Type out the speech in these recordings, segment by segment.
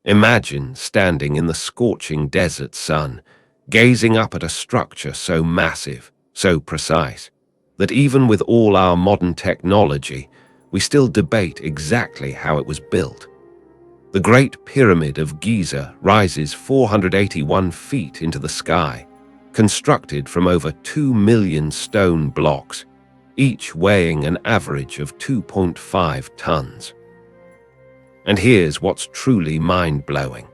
Imagine standing in the scorching desert sun, gazing up at a structure so massive, so precise, that even with all our modern technology, we still debate exactly how it was built. The Great Pyramid of Giza rises 481 feet into the sky, constructed from over 2 million stone blocks, each weighing an average of 2.5 tons. And here's what's truly mind-blowing.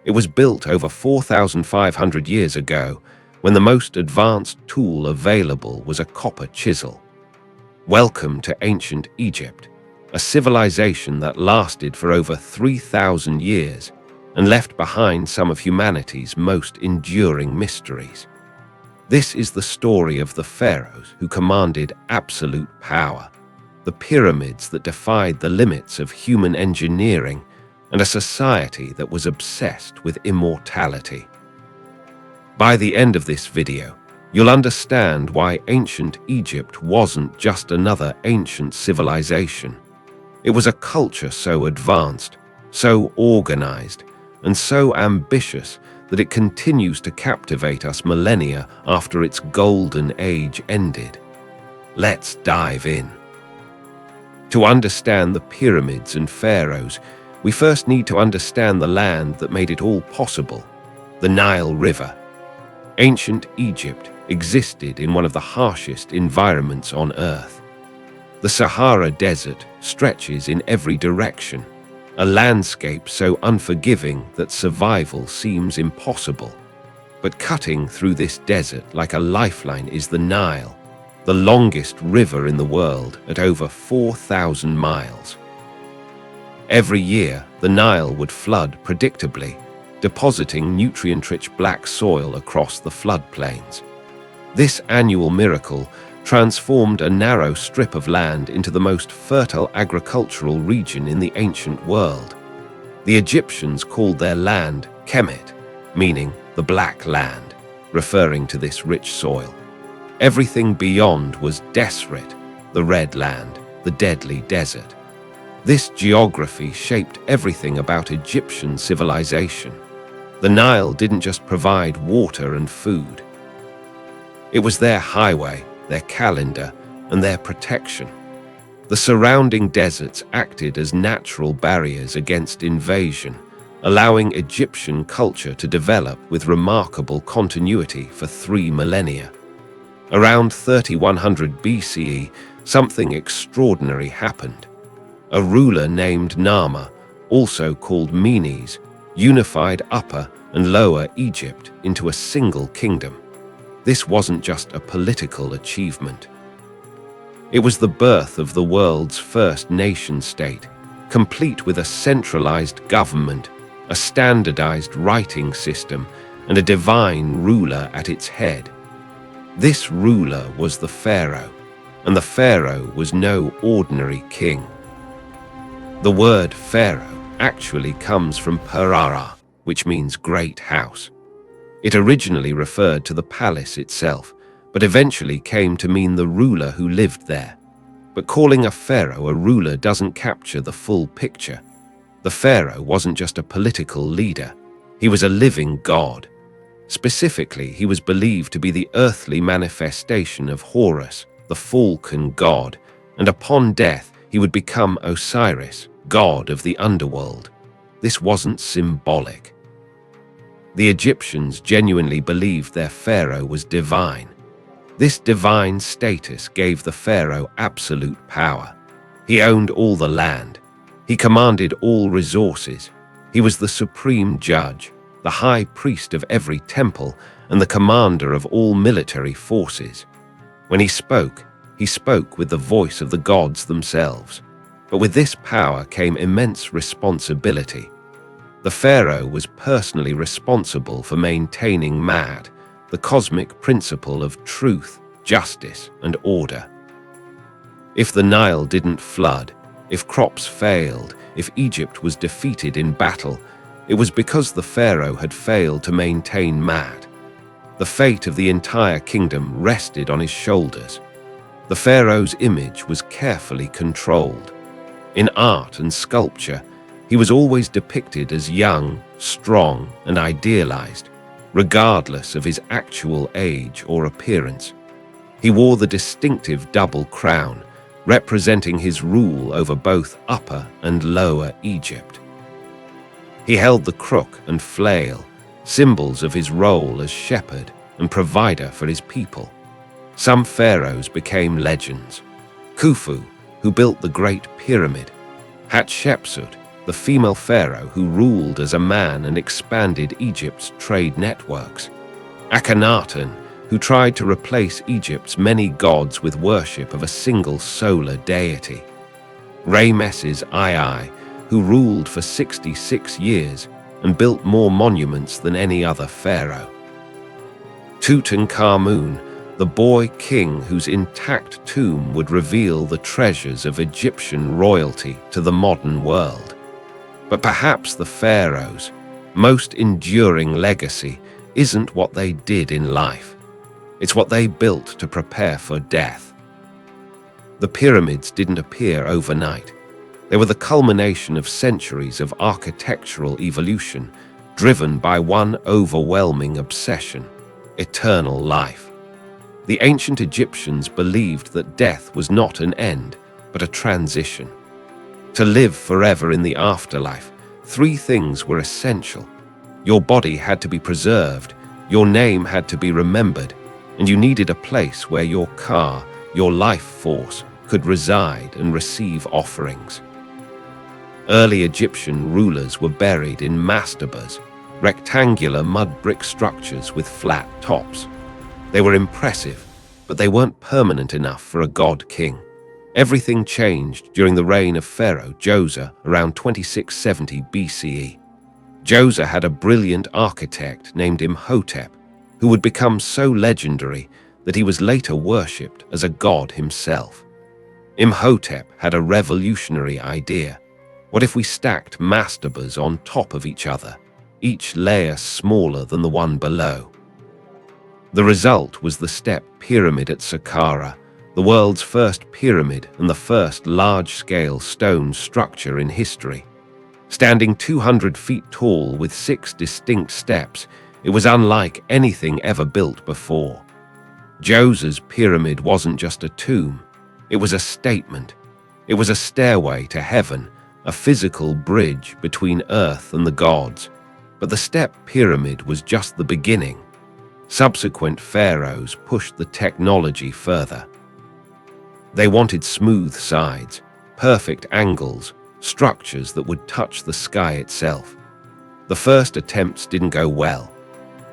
It was built over 4,500 years ago, when the most advanced tool available was a copper chisel. Welcome to ancient Egypt, a civilization that lasted for over 3,000 years and left behind some of humanity's most enduring mysteries. This is the story of the pharaohs who commanded absolute power, the pyramids that defied the limits of human engineering, and a society that was obsessed with immortality. By the end of this video, you'll understand why ancient Egypt wasn't just another ancient civilization. It was a culture so advanced, so organized, and so ambitious that it continues to captivate us millennia after its golden age ended. Let's dive in. To understand the pyramids and pharaohs, we first need to understand the land that made it all possible, the Nile River. Ancient Egypt existed in one of the harshest environments on Earth. The Sahara Desert stretches in every direction, a landscape so unforgiving that survival seems impossible. But cutting through this desert like a lifeline is the Nile, the longest river in the world at over 4,000 miles. Every year, the Nile would flood predictably, depositing nutrient-rich black soil across the floodplains. This annual miracle transformed a narrow strip of land into the most fertile agricultural region in the ancient world. The Egyptians called their land Kemet, meaning the Black Land, referring to this rich soil. Everything beyond was Deseret, the Red Land, the Deadly Desert. This geography shaped everything about Egyptian civilization. The Nile didn't just provide water and food. It was their highway, their calendar, and their protection. The surrounding deserts acted as natural barriers against invasion, allowing Egyptian culture to develop with remarkable continuity for 3 millennia. Around 3100 BCE, something extraordinary happened. A ruler named Nama, also called Menes, unified Upper and Lower Egypt into a single kingdom. This wasn't just a political achievement. It was the birth of the world's first nation-state, complete with a centralized government, a standardized writing system, and a divine ruler at its head. This ruler was the pharaoh, and the pharaoh was no ordinary king. The word pharaoh actually comes from Perara, which means great house. It originally referred to the palace itself, but eventually came to mean the ruler who lived there. But calling a pharaoh a ruler doesn't capture the full picture. The pharaoh wasn't just a political leader, he was a living god. Specifically, he was believed to be the earthly manifestation of Horus, the falcon god, and upon death he would become Osiris, god of the underworld. This wasn't symbolic. The Egyptians genuinely believed their pharaoh was divine. This divine status gave the pharaoh absolute power. He owned all the land. He commanded all resources. He was the supreme judge, the high priest of every temple, and the commander of all military forces. When he spoke with the voice of the gods themselves. But with this power came immense responsibility. The pharaoh was personally responsible for maintaining Ma'at, the cosmic principle of truth, justice, and order. If the Nile didn't flood, if crops failed, if Egypt was defeated in battle, it was because the pharaoh had failed to maintain Ma'at. The fate of the entire kingdom rested on his shoulders. The pharaoh's image was carefully controlled. In art and sculpture, He was always depicted as young, strong, and idealized, regardless of his actual age or appearance. He wore the distinctive double crown, representing his rule over both Upper and Lower Egypt. He held the crook and flail, symbols of his role as shepherd and provider for his people. Some pharaohs became legends. Khufu, who built the Great Pyramid; Hatshepsut, the female pharaoh who ruled as a man and expanded Egypt's trade networks; Akhenaten, who tried to replace Egypt's many gods with worship of a single solar deity; Ramesses II, who ruled for 66 years and built more monuments than any other pharaoh; Tutankhamun, the boy king whose intact tomb would reveal the treasures of Egyptian royalty to the modern world. But perhaps the pharaohs' most enduring legacy isn't what they did in life. It's what they built to prepare for death. The pyramids didn't appear overnight. They were the culmination of centuries of architectural evolution, driven by one overwhelming obsession: eternal life. The ancient Egyptians believed that death was not an end, but a transition. To live forever in the afterlife, three things were essential. Your body had to be preserved, your name had to be remembered, and you needed a place where your ka, your life force, could reside and receive offerings. Early Egyptian rulers were buried in mastabas, rectangular mud brick structures with flat tops. They were impressive, but they weren't permanent enough for a god-king. Everything changed during the reign of Pharaoh Djoser around 2670 BCE. Djoser had a brilliant architect named Imhotep, who would become so legendary that he was later worshipped as a god himself. Imhotep had a revolutionary idea. What if we stacked mastabas on top of each other, each layer smaller than the one below? The result was the Step Pyramid at Saqqara, the world's first pyramid and the first large-scale stone structure in history. Standing 200 feet tall with 6 distinct steps, it was unlike anything ever built before. Djoser's pyramid wasn't just a tomb, it was a statement. It was a stairway to heaven, a physical bridge between earth and the gods. But the Step Pyramid was just the beginning. Subsequent pharaohs pushed the technology further. They wanted smooth sides, perfect angles, structures that would touch the sky itself. The first attempts didn't go well.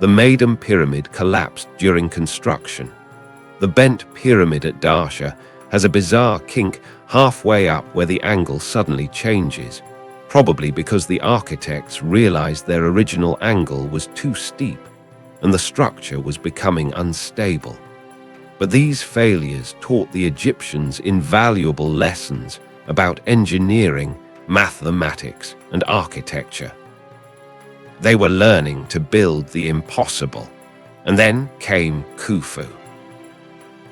The Maiden Pyramid collapsed during construction. The Bent Pyramid at Darsha has a bizarre kink halfway up where the angle suddenly changes, probably because the architects realized their original angle was too steep and the structure was becoming unstable. But these failures taught the Egyptians invaluable lessons about engineering, mathematics, and architecture. They were learning to build the impossible. And then came Khufu.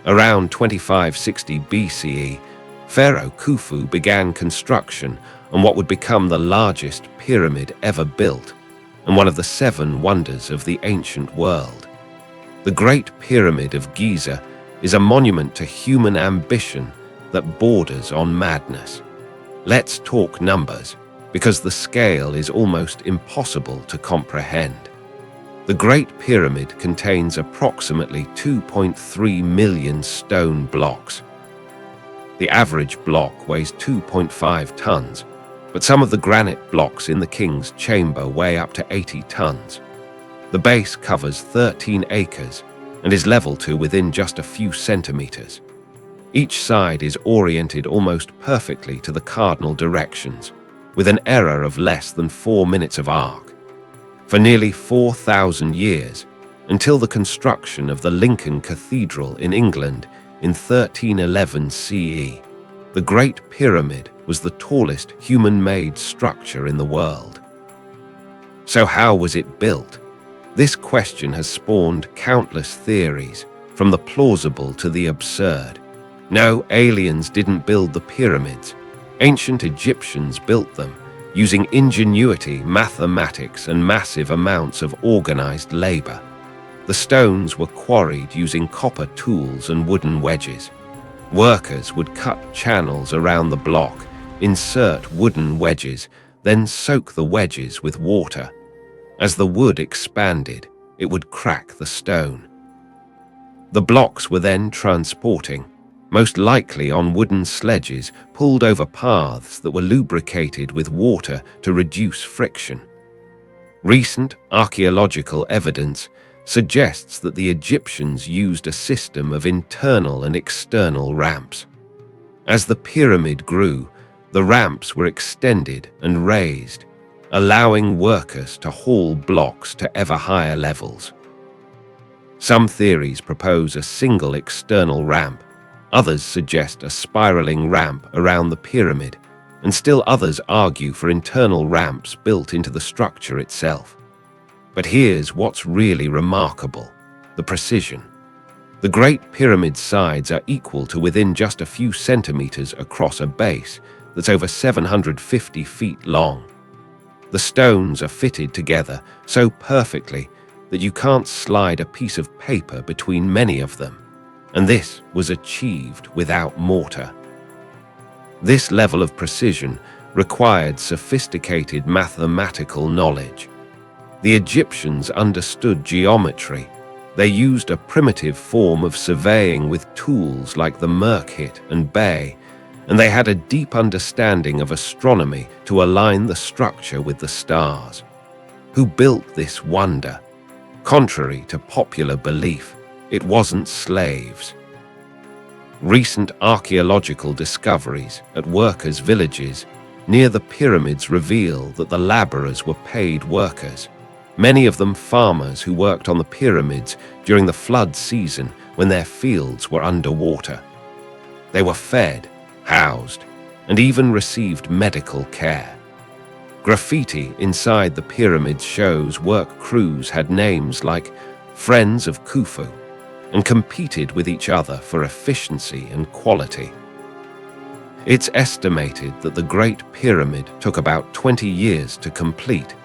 Around 2560 BCE, Pharaoh Khufu began construction on what would become the largest pyramid ever built, and one of the 7 wonders of the ancient world. The Great Pyramid of Giza is a monument to human ambition that borders on madness. Let's talk numbers, because the scale is almost impossible to comprehend. The Great Pyramid contains approximately 2.3 million stone blocks. The average block weighs 2.5 tons, but some of the granite blocks in the king's chamber weigh up to 80 tons. The base covers 13 acres and is level to within just a few centimeters. Each side is oriented almost perfectly to the cardinal directions, with an error of less than 4 minutes of arc. For nearly 4,000 years, until the construction of the Lincoln Cathedral in England in 1311 CE, the Great Pyramid was the tallest human-made structure in the world. So how was it built? This question has spawned countless theories, from the plausible to the absurd. No, aliens didn't build the pyramids. Ancient Egyptians built them, using ingenuity, mathematics, and massive amounts of organized labor. The stones were quarried using copper tools and wooden wedges. Workers would cut channels around the block, insert wooden wedges, then soak the wedges with water. As the wood expanded, it would crack the stone. The blocks were then transporting, most likely on wooden sledges pulled over paths that were lubricated with water to reduce friction. Recent archaeological evidence suggests that the Egyptians used a system of internal and external ramps. As the pyramid grew, the ramps were extended and raised, allowing workers to haul blocks to ever higher levels. Some theories propose a single external ramp, others suggest a spiraling ramp around the pyramid, and still others argue for internal ramps built into the structure itself. But here's what's really remarkable: the precision. The Great Pyramid's sides are equal to within just a few centimeters across a base that's over 750 feet long. The stones are fitted together so perfectly that you can't slide a piece of paper between many of them, and this was achieved without mortar. This level of precision required sophisticated mathematical knowledge. The Egyptians understood geometry. They used a primitive form of surveying with tools like the Merkit and Bay, and they had a deep understanding of astronomy to align the structure with the stars. Who built this wonder? Contrary to popular belief, it wasn't slaves. Recent archaeological discoveries at workers' villages near the pyramids reveal that the laborers were paid workers, many of them farmers who worked on the pyramids during the flood season when their fields were underwater. They were fed, housed, and even received medical care. Graffiti inside the pyramids shows work crews had names like Friends of Khufu and competed with each other for efficiency and quality. It's estimated that the Great Pyramid took about 20 years to complete,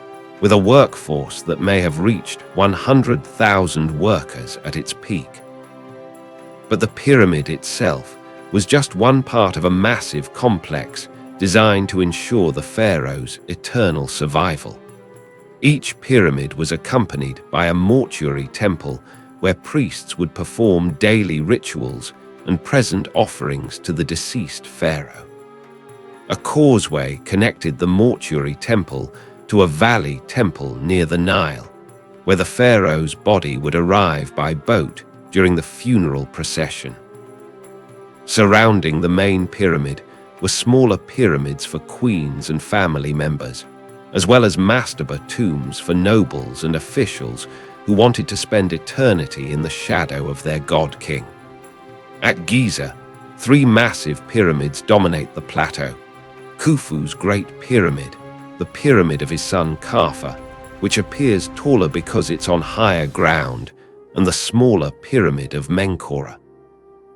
with a workforce that may have reached 100,000 workers at its peak. But the pyramid itself was just one part of a massive complex designed to ensure the pharaoh's eternal survival. Each pyramid was accompanied by a mortuary temple where priests would perform daily rituals and present offerings to the deceased pharaoh. A causeway connected the mortuary temple to a valley temple near the Nile, where the pharaoh's body would arrive by boat during the funeral procession. Surrounding the main pyramid were smaller pyramids for queens and family members, as well as mastaba tombs for nobles and officials who wanted to spend eternity in the shadow of their god-king. At Giza, 3 massive pyramids dominate the plateau: Khufu's Great Pyramid, the pyramid of his son Khafa, which appears taller because it's on higher ground, and the smaller pyramid of Menkora.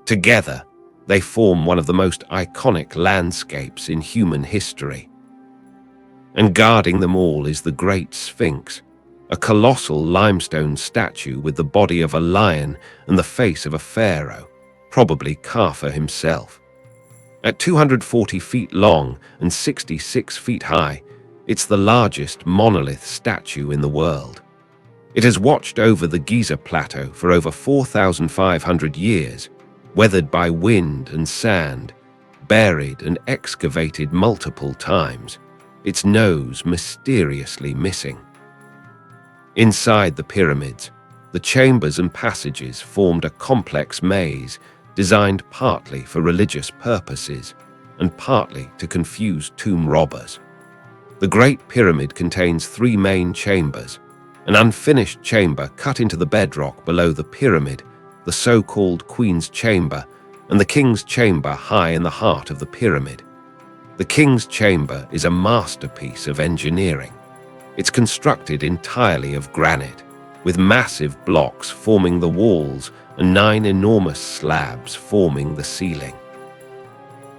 Together, they form one of the most iconic landscapes in human history. And guarding them all is the Great Sphinx, a colossal limestone statue with the body of a lion and the face of a pharaoh, probably Khafa himself. At 240 feet long and 66 feet high, it's the largest monolith statue in the world. It has watched over the Giza Plateau for over 4,500 years, weathered by wind and sand, buried and excavated multiple times, its nose mysteriously missing. Inside the pyramids, the chambers and passages formed a complex maze designed partly for religious purposes and partly to confuse tomb robbers. The Great Pyramid contains 3 main chambers: an unfinished chamber cut into the bedrock below the pyramid, the so-called Queen's Chamber, and the King's Chamber high in the heart of the pyramid. The King's Chamber is a masterpiece of engineering. It's constructed entirely of granite, with massive blocks forming the walls and 9 enormous slabs forming the ceiling.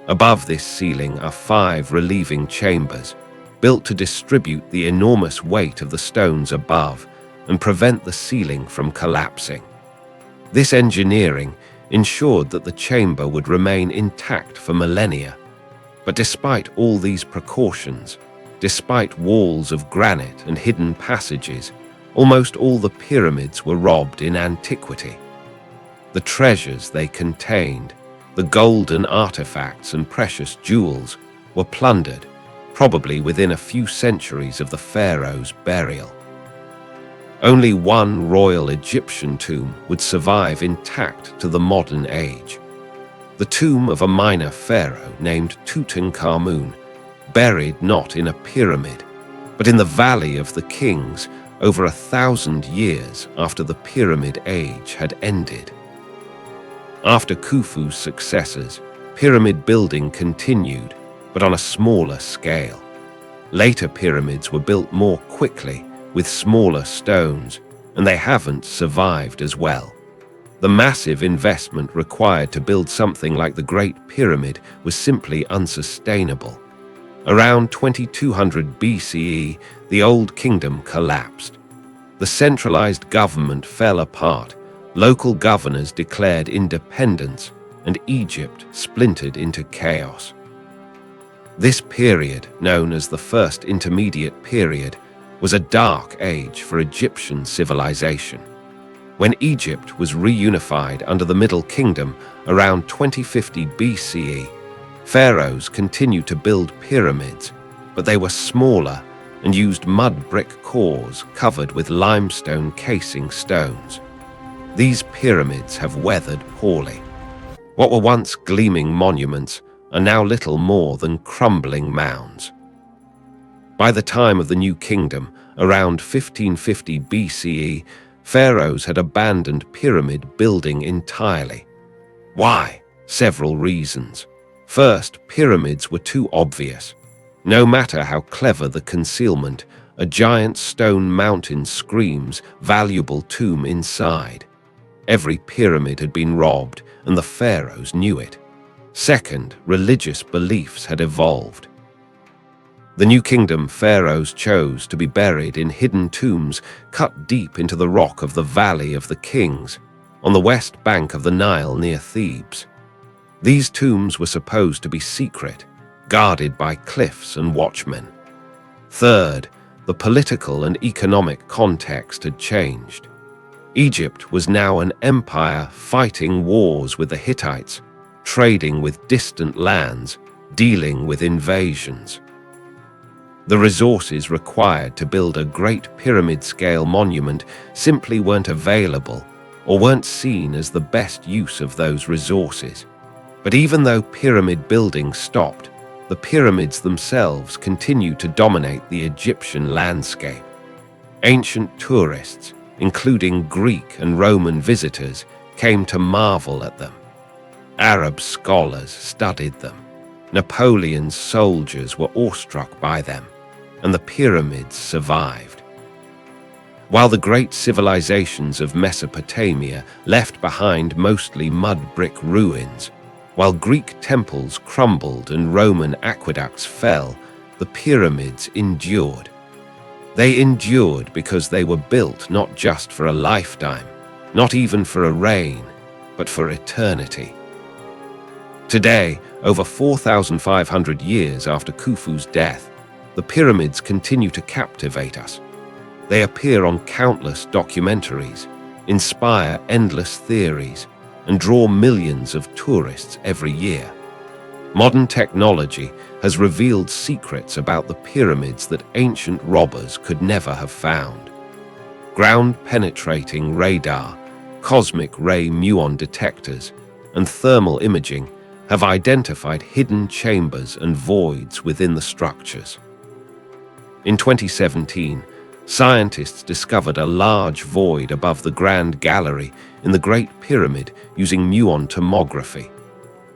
Above this ceiling are 5 relieving chambers, built to distribute the enormous weight of the stones above and prevent the ceiling from collapsing. This engineering ensured that the chamber would remain intact for millennia. But despite all these precautions, despite walls of granite and hidden passages, almost all the pyramids were robbed in antiquity. The treasures they contained, the golden artifacts and precious jewels, were plundered, probably within a few centuries of the pharaoh's burial. Only one royal Egyptian tomb would survive intact to the modern age. The tomb of a minor pharaoh named Tutankhamun, buried not in a pyramid, but in the Valley of the Kings over 1,000 years after the Pyramid Age had ended. After Khufu's successors, pyramid building continued, but on a smaller scale. Later pyramids were built more quickly, with smaller stones, and they haven't survived as well. The massive investment required to build something like the Great Pyramid was simply unsustainable. Around 2200 BCE, the Old Kingdom collapsed. The centralized government fell apart, local governors declared independence, and Egypt splintered into chaos. This period, known as the First Intermediate Period, was a dark age for Egyptian civilization. When Egypt was reunified under the Middle Kingdom around 2050 BCE, pharaohs continued to build pyramids, but they were smaller and used mud brick cores covered with limestone casing stones. These pyramids have weathered poorly. What were once gleaming monuments are now little more than crumbling mounds. By the time of the New Kingdom, around 1550 BCE, pharaohs had abandoned pyramid building entirely. Why? Several reasons. First, pyramids were too obvious. No matter how clever the concealment, a giant stone mountain screams valuable tomb inside. Every pyramid had been robbed, and the pharaohs knew it. Second, religious beliefs had evolved. The New Kingdom pharaohs chose to be buried in hidden tombs cut deep into the rock of the Valley of the Kings, on the west bank of the Nile near Thebes. These tombs were supposed to be secret, guarded by cliffs and watchmen. Third, the political and economic context had changed. Egypt was now an empire fighting wars with the Hittites, trading with distant lands, dealing with invasions. The resources required to build a great pyramid-scale monument simply weren't available or weren't seen as the best use of those resources. But even though pyramid building stopped, the pyramids themselves continued to dominate the Egyptian landscape. Ancient tourists, including Greek and Roman visitors, came to marvel at them. Arab scholars studied them. Napoleon's soldiers were awestruck by them, and the pyramids survived. While the great civilizations of Mesopotamia left behind mostly mud brick ruins, while Greek temples crumbled and Roman aqueducts fell, the pyramids endured. They endured because they were built not just for a lifetime, not even for a reign, but for eternity. Today, over 4,500 years after Khufu's death, the pyramids continue to captivate us. They appear on countless documentaries, inspire endless theories, and draw millions of tourists every year. Modern technology has revealed secrets about the pyramids that ancient robbers could never have found. Ground-penetrating radar, cosmic ray muon detectors, and thermal imaging have identified hidden chambers and voids within the structures. In 2017, scientists discovered a large void above the Grand Gallery in the Great Pyramid using muon tomography.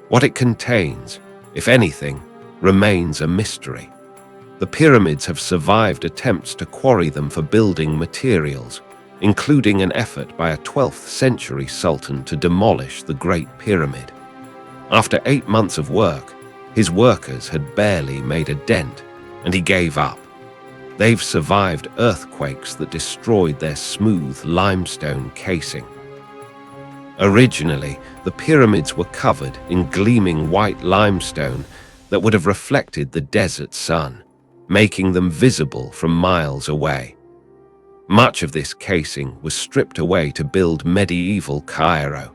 What it contains, if anything, remains a mystery. The pyramids have survived attempts to quarry them for building materials, including an effort by a 12th century sultan to demolish the Great Pyramid. After 8 months of work, his workers had barely made a dent, and he gave up. They've survived earthquakes that destroyed their smooth limestone casing. Originally, the pyramids were covered in gleaming white limestone that would have reflected the desert sun, making them visible from miles away. Much of this casing was stripped away to build medieval Cairo,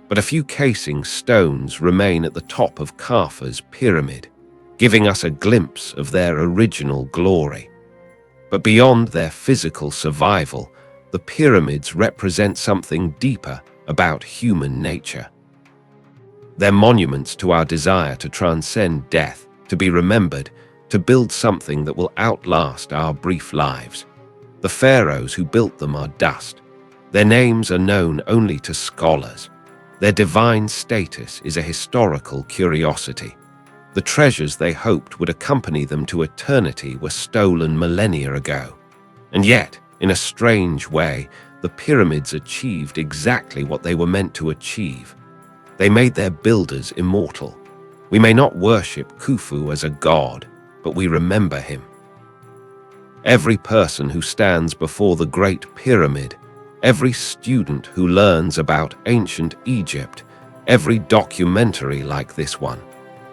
but a few casing stones remain at the top of Khafu's pyramid, giving us a glimpse of their original glory. But beyond their physical survival, the pyramids represent something deeper about human nature. They're monuments to our desire to transcend death, to be remembered, to build something that will outlast our brief lives. The pharaohs who built them are dust. Their names are known only to scholars. Their divine status is a historical curiosity. The treasures they hoped would accompany them to eternity were stolen millennia ago. And yet, in a strange way, the pyramids achieved exactly what they were meant to achieve. They made their builders immortal. We may not worship Khufu as a god, but we remember him. Every person who stands before the Great Pyramid, every student who learns about ancient Egypt, every documentary like this one,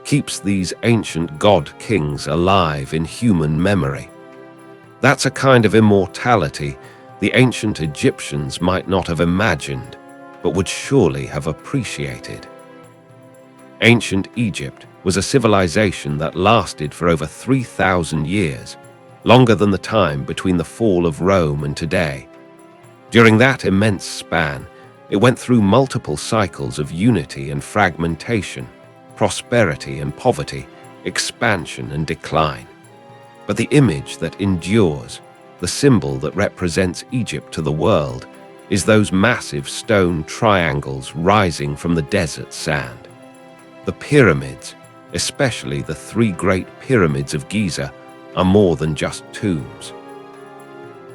keeps these ancient god-kings alive in human memory. That's a kind of immortality the ancient Egyptians might not have imagined, but would surely have appreciated. Ancient Egypt was a civilization that lasted for over 3,000 years, longer than the time between the fall of Rome and today. During that immense span, it went through multiple cycles of unity and fragmentation, prosperity and poverty, expansion and decline. But the image that endures, the symbol that represents Egypt to the world, is those massive stone triangles rising from the desert sand. The pyramids, especially the three great pyramids of Giza, are more than just tombs.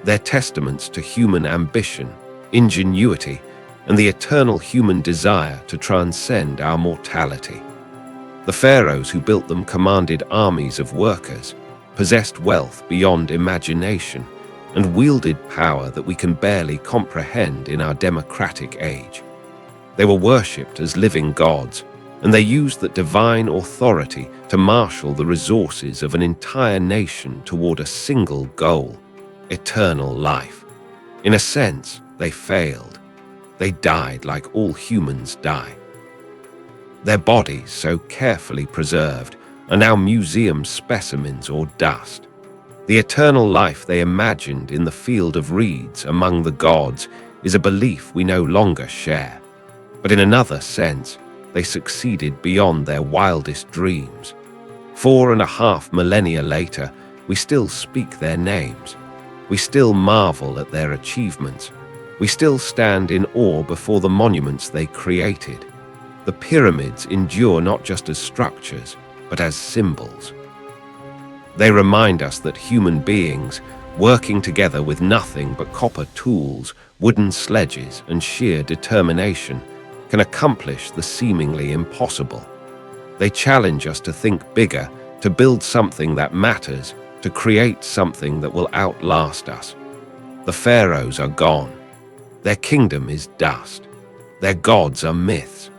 They're testaments to human ambition, ingenuity, and the eternal human desire to transcend our mortality. The pharaohs who built them commanded armies of workers, possessed wealth beyond imagination, and wielded power that we can barely comprehend in our democratic age. They were worshipped as living gods, and they used that divine authority to marshal the resources of an entire nation toward a single goal: eternal life. In a sense, they failed. They died like all humans die. Their bodies, so carefully preserved, are now museum specimens or dust. The eternal life they imagined in the field of reeds among the gods is a belief we no longer share. But in another sense, they succeeded beyond their wildest dreams. 4.5 millennia later, we still speak their names. We still marvel at their achievements. We still stand in awe before the monuments they created. The pyramids endure not just as structures, but as symbols. They remind us that human beings, working together with nothing but copper tools, wooden sledges, and sheer determination, can accomplish the seemingly impossible. They challenge us to think bigger, to build something that matters, to create something that will outlast us. The pharaohs are gone. Their kingdom is dust. Their gods are myths.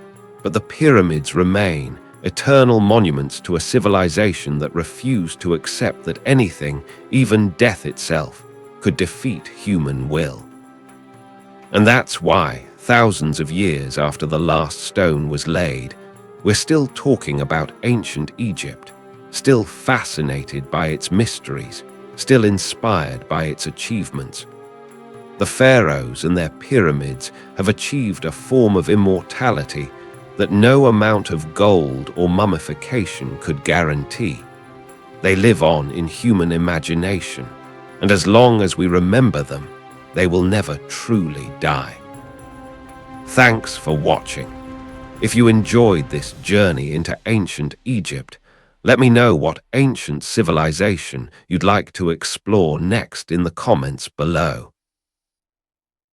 But the pyramids remain, eternal monuments to a civilization that refused to accept that anything, even death itself, could defeat human will. And that's why, thousands of years after the last stone was laid, we're still talking about ancient Egypt, still fascinated by its mysteries, still inspired by its achievements. The pharaohs and their pyramids have achieved a form of immortality that no amount of gold or mummification could guarantee. They live on in human imagination, and as long as we remember them, they will never truly die. Thanks for watching. If you enjoyed this journey into ancient Egypt, let me know what ancient civilization you'd like to explore next in the comments below.